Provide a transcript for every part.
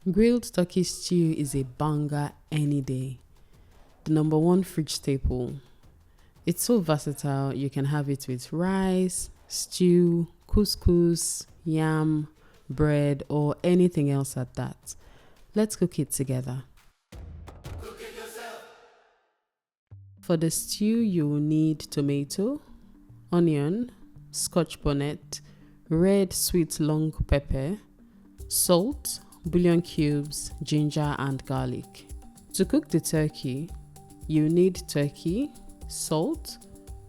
Grilled turkey stew is a banger any day. The number one fridge staple. It's so versatile, you can have it with rice, stew, couscous, yam, bread, or anything else at that. Let's cook it together. For the stew, you will need tomato, onion, Scotch bonnet, red sweet long pepper, salt, bouillon cubes, ginger and garlic. To cook the turkey, you need turkey, salt,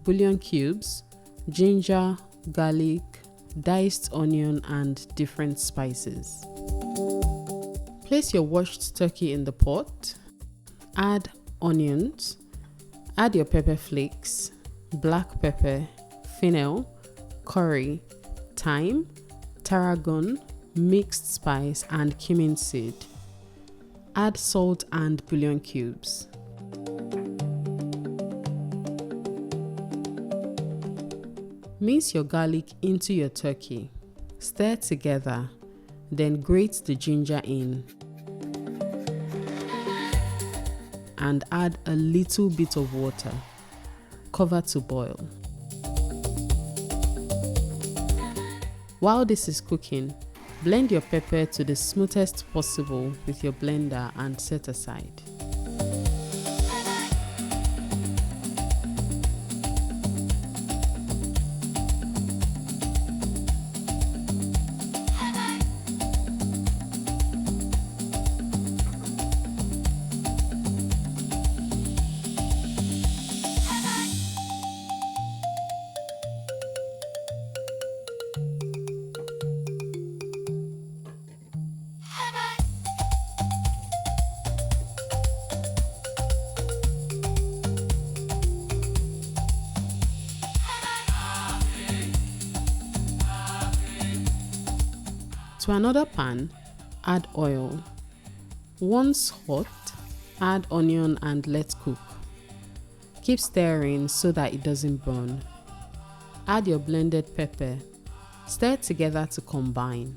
bouillon cubes, ginger, garlic, diced onion and different spices. Place your washed turkey in the pot, add onions, add your pepper flakes, black pepper, fennel, curry, thyme, tarragon, mixed spice and cumin seed. Add salt and bouillon cubes. Mince your garlic into your turkey. Stir together, then grate the ginger in. And add a little bit of water. Cover to boil. While this is cooking, blend your pepper to the smoothest possible with your blender and set aside. To another pan, add oil. Once hot, add onion and let cook. Keep stirring so that it doesn't burn. Add your blended pepper. Stir together to combine.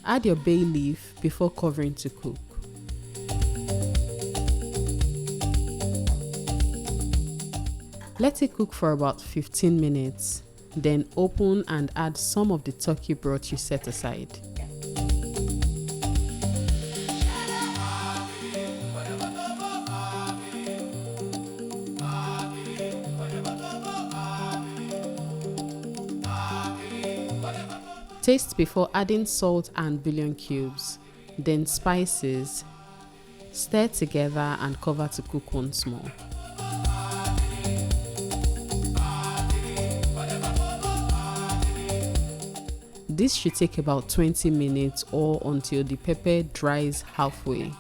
Add your bay leaf before covering to cook. Let it cook for about 15 minutes, then open and add some of the turkey broth you set aside. Taste before adding salt and bouillon cubes, then spices. Stir together and cover to cook once more. This should take about 20 minutes or until the pepper dries halfway.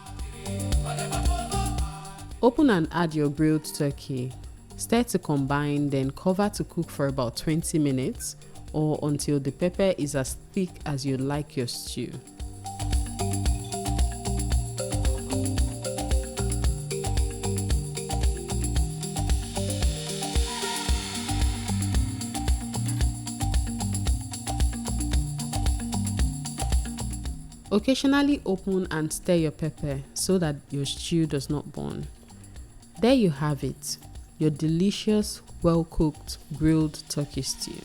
Open and add your grilled turkey. Stir to combine, then cover to cook for about 20 minutes or until the pepper is as thick as you like your stew. Occasionally open and stir your pepper so that your stew does not burn. There you have it, your delicious, well-cooked grilled turkey stew.